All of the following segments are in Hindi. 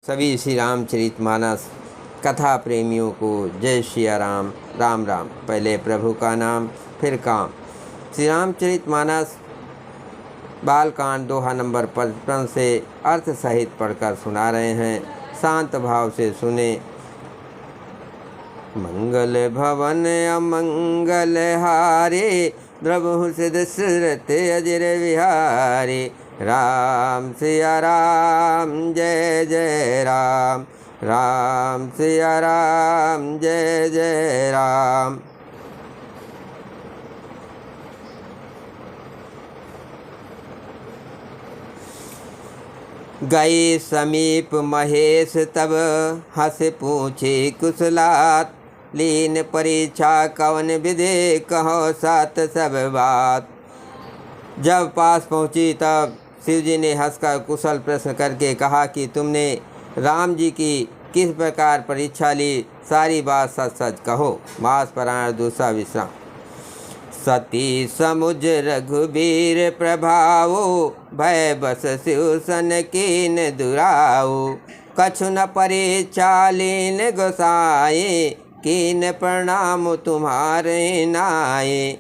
सभी श्री रामचरितमानस कथा प्रेमियों को जय सिया राम। राम राम। पहले प्रभु का नाम फिर काम। श्री रामचरितमानस बालकांड दोहा नंबर 55 से अर्थ सहित पढ़कर सुना रहे हैं। शांत भाव से सुने। मंगल भवन अमंगल हारे, द्रवहु सिद्ध दशरथ अजर विहारे। राम सिया राम जय जय राम, राम सिया राम जय जय राम। गए समीप महेश तब हंस पूछे कुशलात। लीन परीक्षा कवन विधि कहो सात सब बात। जब पास पहुँची तब शिव जी ने हंसकर कुशल प्रश्न करके कहा कि तुमने राम जी की किस प्रकार परीक्षा ली, सारी बात सच सच कहो। मास परायण दूसरा विश्राम। सती समुझ रघुबीर प्रभावो, भय बस शिव सन कीन दुराओ। कछु न परीक्षा लीन गोसाए, कीन प्रणाम तुम्हारे नाये।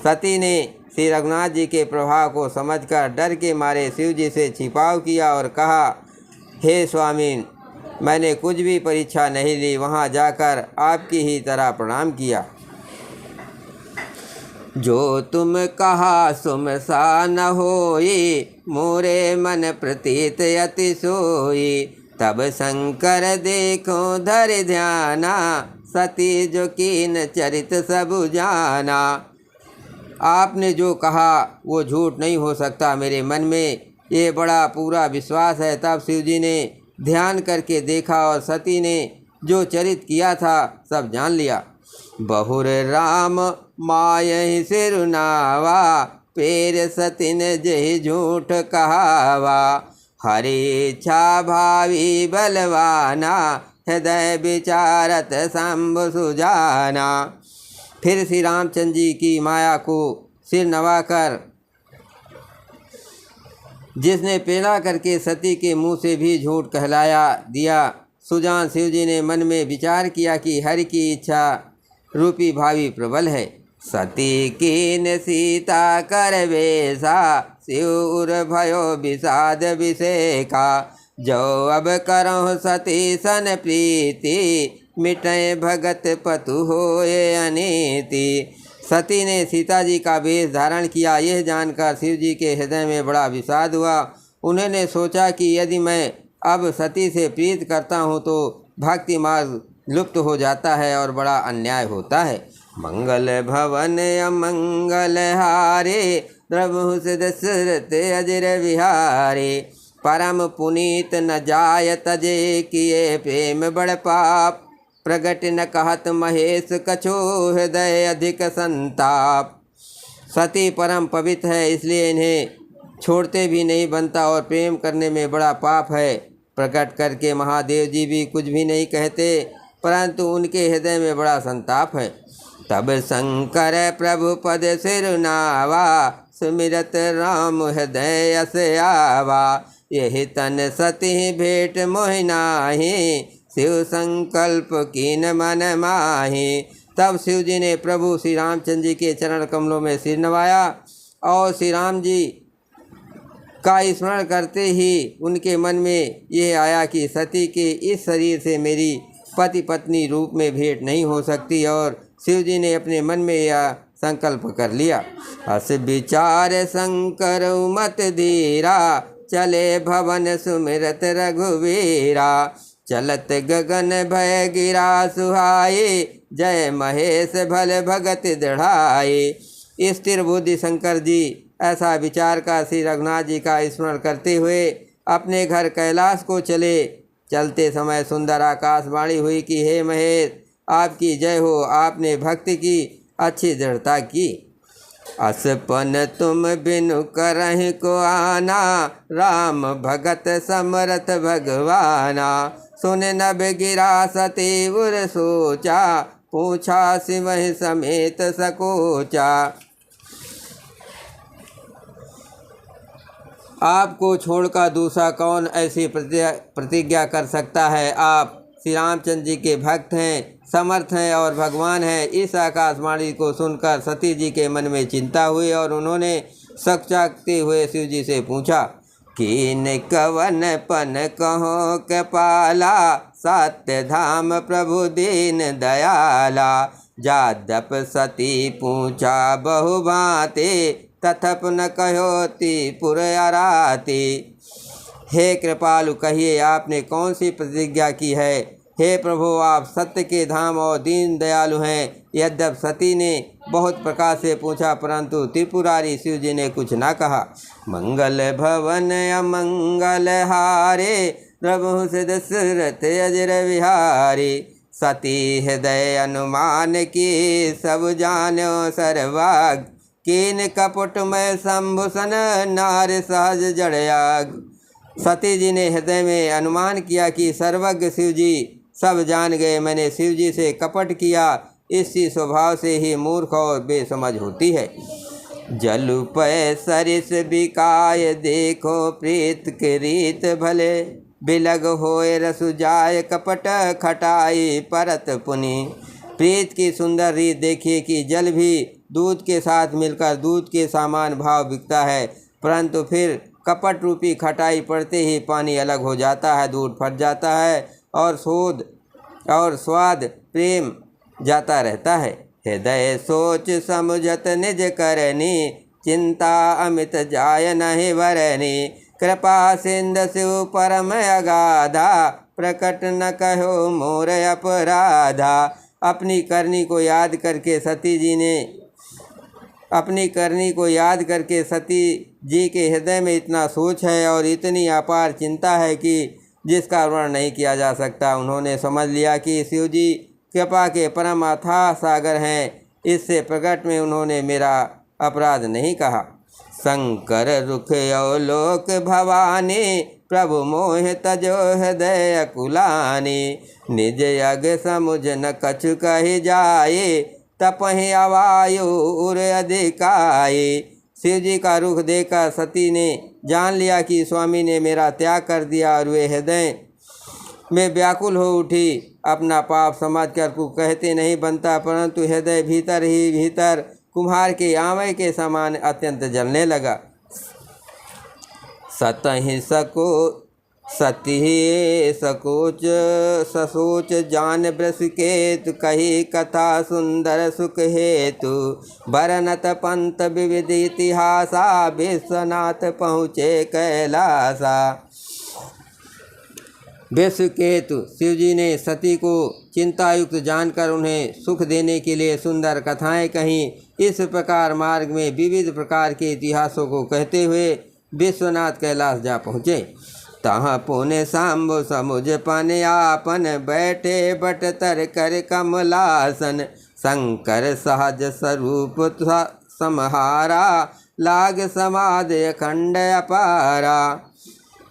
सती ने श्री रघुनाथ जी के प्रभाव को समझकर डर के मारे शिव जी से छिपाव किया और कहा, हे स्वामी, मैंने कुछ भी परीक्षा नहीं ली, वहाँ जाकर आपकी ही तरह प्रणाम किया। जो तुम कहा सुम सा न होई, मोरे मन प्रतीत अति सोई। तब शंकर देखो धर ध्याना, सती जो कीन चरित सब जाना। आपने जो कहा वो झूठ नहीं हो सकता, मेरे मन में ये बड़ा पूरा विश्वास है। तब शिव जी ने ध्यान करके देखा और सती ने जो चरित किया था सब जान लिया। बहुर राम माय सिरुनावा, पेर सतिन जहि झूठ कहावा। हरि इच्छा भावी बलवाना, हृदय विचारत शंभु सुजाना। फिर श्री रामचंद्र जी की माया को सिर नवाकर जिसने प्रेरणा करके सती के मुंह से भी झूठ कहलाया दिया, सुजान शिव जी ने मन में विचार किया कि हरि की इच्छा रूपी भावी प्रबल है। सती कीन सीता कर बेसा, शिव उर भयो विषाद विषेका। जो अब करो सती सन प्रीति, मिटय भगत पतु होए अनीति। सती ने सीता जी का वेश धारण किया। यह जानकर शिव जी के हृदय में बड़ा विषाद हुआ। उन्होंने सोचा कि यदि मैं अब सती से प्रीत करता हूँ तो भक्ति मार्ग लुप्त हो जाता है और बड़ा अन्याय होता है। मंगल भवन अमंगल हारे, द्रवहु सिद्ध दशरथ अजर विहारे। परम पुनीत न जाय तजे, किए प्रेम बड़ पाप। प्रगट न कहत महेश कछो, हृदय अधिक संताप। सती परम पवित्र है, इसलिए इन्हें छोड़ते भी नहीं बनता और प्रेम करने में बड़ा पाप है। प्रकट करके महादेव जी भी कुछ भी नहीं कहते, परंतु उनके हृदय में बड़ा संताप है। तब शंकर प्रभु पद सिरुनावा, सुमिरत राम हृदय अस आवा। यही तन सती भेंट मोहि नाहि, शिव संकल्प कीन मन माहि। तब शिव जी ने प्रभु श्री रामचंद्र जी के चरण कमलों में सिर नवाया और श्री राम जी का स्मरण करते ही उनके मन में यह आया कि सती के इस शरीर से मेरी पति पत्नी रूप में भेंट नहीं हो सकती, और शिव जी ने अपने मन में यह संकल्प कर लिया। अस विचार शंकर मत धीरा, चले भवन सुमिरत रघुवीरा। चलत गगन भय गिरा सुहाए, जय महेश भल भगत दृढ़ाए। स्थिर बुद्धि शंकर जी ऐसा विचार का श्री रघुनाथ जी का स्मरण करते हुए अपने घर कैलाश को चले। चलते समय सुंदर आकाशवाणी हुई कि हे महेश, आपकी जय हो, आपने भक्ति की अच्छी दृढ़ता की। असपन तुम बिनु करहि को आना, राम भगत समरथ भगवाना। सुन नभ गिरा सती उर सोचा, पूछा सिवहि समेत सकोचा। आपको छोड़कर दूसरा कौन ऐसी प्रतिज्ञा कर सकता है। आप श्री रामचंद्र जी के भक्त हैं, समर्थ हैं और भगवान हैं। इस आकाशवाणी को सुनकर सती जी के मन में चिंता हुई और उन्होंने सकचाकते हुए शिव जी से पूछा, कीन कवन पन कहो कृपाला, सत्य धाम प्रभु दीन दयाला। जादप सती पूछा बहु भांति, तथप न कहोती पुर आराती। हे कृपालु, कहिए आपने कौन सी प्रतिज्ञा की है। हे प्रभु, आप सत्य के धाम और दीन दयालु हैं। यद्यप सती ने बहुत प्रकार से पूछा, परंतु त्रिपुरारी शिव जी ने कुछ ना कहा। मंगल भवन अमंगल हारे, प्रभु से दशरथ अजर विहारी। सती हृदय अनुमान की, सब जानो सर्वाग। कीन कपट में शंभुसन, नार सहज जड़याग। सती जी ने हृदय में अनुमान किया कि सर्वज्ञ शिव जी सब जान गए। मैंने शिव जी से कपट किया, इसी स्वभाव से ही मूर्ख और बेसमझ होती है। जलु पै सरिस बिकाय, देखो प्रीत के रीत भले। बिलग होए रसु जाय, कपट खटाई परत पुनि। प्रीत की सुंदर रीत देखिए कि जल भी दूध के साथ मिलकर दूध के समान भाव बिकता है, परंतु फिर कपट रूपी खटाई पड़ते ही पानी अलग हो जाता है, दूध फट जाता है और स्वाद प्रेम जाता रहता है। हृदय सोच समुझत निज करनी, चिंता अमित जाय नहीं वरनी। कृपा सिंध शिव परम अगाधा, प्रकट न कहो मोर अपराधा। अपनी करनी को याद करके सती जी के हृदय में इतना सोच है और इतनी अपार चिंता है कि जिसका वर्णन नहीं किया जा सकता। उन्होंने समझ लिया कि शिव जी कृपा के परम अथाह सागर हैं, इससे प्रकट में उन्होंने मेरा अपराध नहीं कहा। शंकर रुख अवलोक भवानी, प्रभु मोह तजो हृदय कुलानी। निज यग समुझ न कछु कहि जाए, तपहि अवायु उर अधिकाए। शिव जी का रुख देखकर सती ने जान लिया कि स्वामी ने मेरा त्याग कर दिया और वे हृदय में व्याकुल हो उठी। अपना पाप समझकर को कहते नहीं बनता, परंतु हृदय भीतर ही भीतर कुम्हार के आंवले के समान अत्यंत जलने लगा। सतहि सकोच ससोच जान बृषकेतु, कही कथा सुंदर सुख हेतु। बरनत पंत विविध इतिहासा, विश्वनाथ पहुँचे कैलासा। विश्वकेतु शिव जी ने सती को चिंतायुक्त जानकर उन्हें सुख देने के लिए सुंदर कथाएं कहीं। इस प्रकार मार्ग में विविध प्रकार के इतिहासों को कहते हुए विश्वनाथ कैलाश जा पहुँचे। तहाँ पुण्य सांबो समुझ पन आपन, बैठे बट तर कर कमलासन। शंकर सहज स्वरूप समहारा, लाग समाधि अखंड अपारा।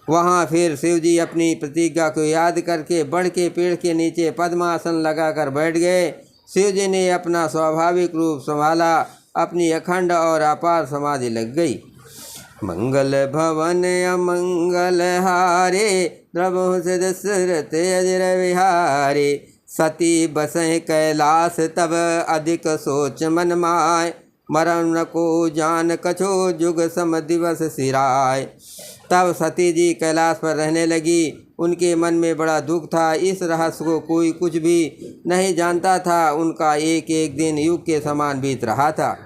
वहाँ फिर शिव जी अपनी प्रतिज्ञा को याद करके बड़ के पेड़ के नीचे पद्मासन लगाकर बैठ गए। शिव जी ने अपना स्वाभाविक रूप संभाला, अपनी अखंड और अपार समाधि लग गई। मंगल भवन अमंगल हारे, प्रभु से दशरथ अजर विहारे। सती बसें कैलाश तब अधिक सोच मन माय, मरण को जान कछो जुग सम दिवस सिराय। तब सती जी कैलाश पर रहने लगी। उनके मन में बड़ा दुख था। इस रहस्य को कोई कुछ भी नहीं जानता था। उनका एक एक दिन युग के समान बीत रहा था।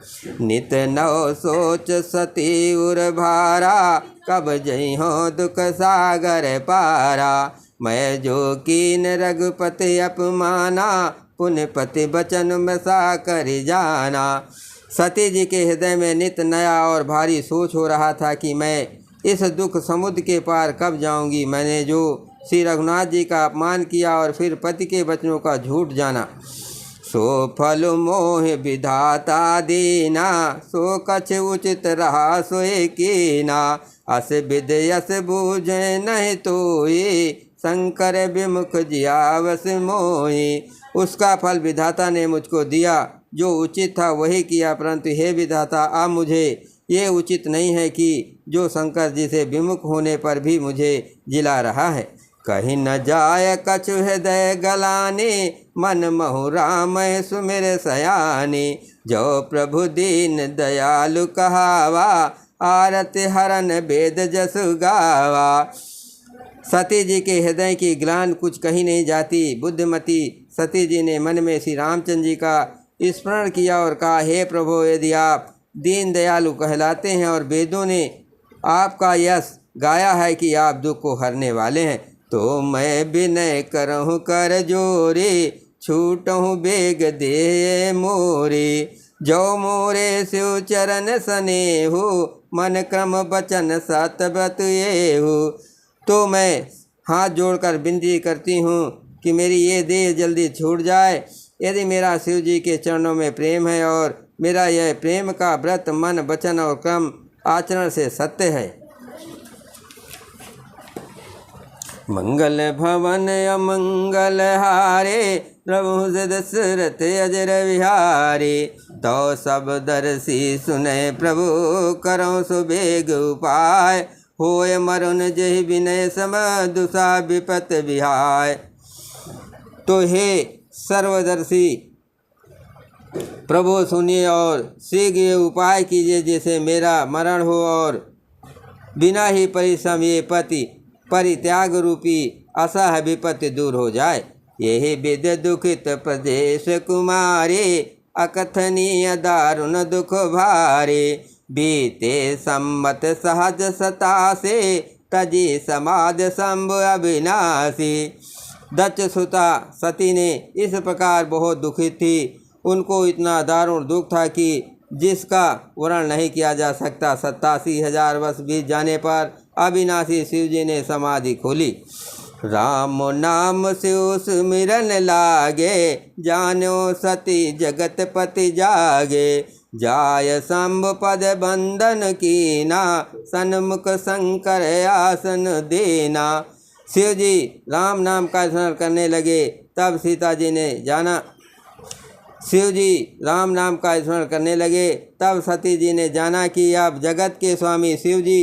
नित नव सोच सती उर भारा, कब जई हो दुख सागर पारा। मैं जो कीन रघुपति अपमाना, पुण्यपति बचन में सा कर जाना। सती जी के हृदय में नित नया और भारी सोच हो रहा था कि मैं इस दुख समुद्र के पार कब जाऊंगी। मैंने जो श्री रघुनाथ जी का अपमान किया और फिर पति के वचनों का झूठ जाना, सो फल मोह विधाता दीना, सो कछ उचित रहा सोए कीना। अस विद यस बूझे नहीं तोई, शंकर विमुख जियावस मोही। उसका फल विधाता ने मुझको दिया, जो उचित था वही किया, परंतु हे विधाता आप मुझे ये उचित नहीं है कि जो शंकर जी से विमुख होने पर भी मुझे जिला रहा है। कहीं न जाय कछु हृदय गलाने, मन महु राम सुमिर सयाने। जो प्रभु दीन दयालु कहावा, आरति हरन वेद जसु गावा। सती जी के हृदय की ग्लानि कुछ कही नहीं जाती। बुद्धिमती सती जी ने मन में श्री रामचंद्र जी का स्मरण किया और कहा, हे प्रभु, यदि आप दीन दयालु कहलाते हैं और वेदों ने आपका यश गाया है कि आप दुख को हरने वाले हैं, तो मैं विनय करहूँ कर जोरे, छूटहूँ बेग दे मोरे। जो मोरे शिव चरण स्नेहु, मन क्रम वचन सतव्रत येहु। तो मैं हाथ जोड़कर विनती करती हूँ कि मेरी ये देह जल्दी छूट जाए। यदि मेरा शिव जी के चरणों में प्रेम है और मेरा यह प्रेम का व्रत मन वचन और क्रम आचरण से सत्य है। मंगल भवन अमंगल हारे, प्रभु दशरथ अजर विहारे। तो सब दर्शी सुने प्रभु, करो सुबेग उपाय। होय मरुन जहि विनय सम, दुसा विपत विहाय। तो हे सर्वदर्शी प्रभु सुनिए और शीघ्र उपाय कीजिए, जैसे मेरा मरण हो और बिना ही परिश्रम ये पति परित्याग रूपी असह विपत्ति दूर हो जाए। यही विद दुखित प्रदेश कुमारे, अकथनीय दारुण दुख भारे। बीते सम्मत सहज सतासे, तजी समाध शंभु अविनाशी। दक्ष सुता सती ने इस प्रकार बहुत दुखित थी। उनको इतना दारुण दुख था कि जिसका वर्णन नहीं किया जा सकता। 87,000 वर्ष बीत जाने पर अविनाशी शिव जी ने समाधि खोली। राम नाम शिव सुमिरन लागे, जानो सती जगत पति जागे। जाय शंभु पद बंदन कीना, सन्मुख शंकर आसन देना। शिव जी राम नाम का स्मरण करने लगे, तब सीता जी ने जाना। शिव जी राम नाम का स्मरण करने लगे, तब सती जी ने जाना कि अब जगत के स्वामी शिव जी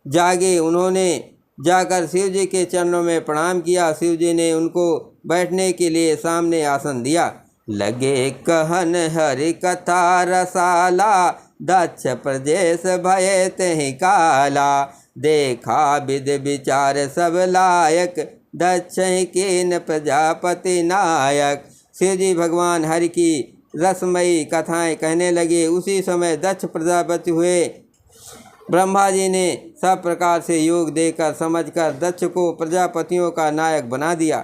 जागे। उन्होंने जाकर शिव जी के चरणों में प्रणाम किया। शिव जी ने उनको बैठने के लिए सामने आसन दिया। लगे कहन हरि कथा रसाला, दक्ष प्रदेश भय तहि काला। देखा विद विचार सब लायक, दक्ष कीन प्रजापति नायक। शिव जी भगवान हरि की रसमयी कथाएं कहने लगे। उसी समय दक्ष प्रजापति हुए। ब्रह्मा जी ने सब प्रकार से योग देकर समझकर दक्ष को प्रजापतियों का नायक बना दिया।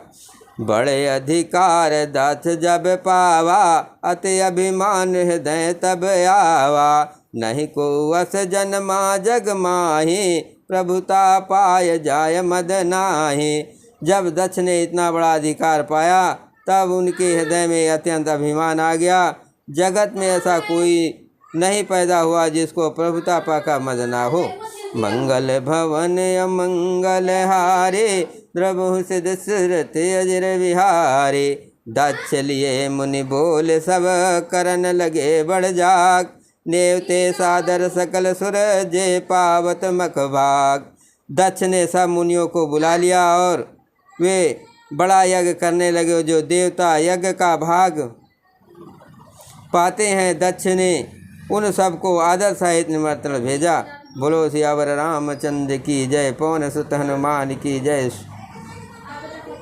बड़े अधिकार दक्ष जब पावा, अति अभिमान हृदय तब आवा। नहीं को वस जन्मा जग माही, प्रभुता पाय जाय मद नाही। जब दक्ष ने इतना बड़ा अधिकार पाया, तब उनके हृदय में अत्यंत अभिमान आ गया। जगत में ऐसा कोई नहीं पैदा हुआ जिसको प्रभुता पाकर मद ना हो। मंगल भवन अमंगल हारे, प्रभु से दशरथ अजर विहारे। दक्ष लिए मुनि बोल सब, करन लगे बड़ जाग। नेवते सादर सकल सुर, जे पावत मख भाग। दक्ष ने सब मुनियों को बुला लिया और वे बड़ा यज्ञ करने लगे। जो देवता यज्ञ का भाग पाते हैं, दक्ष ने उन सबको आदर सहित निमंत्रण भेजा। बोलो सियावर रामचंद्र की जय, पवन सुत हनुमान की जय।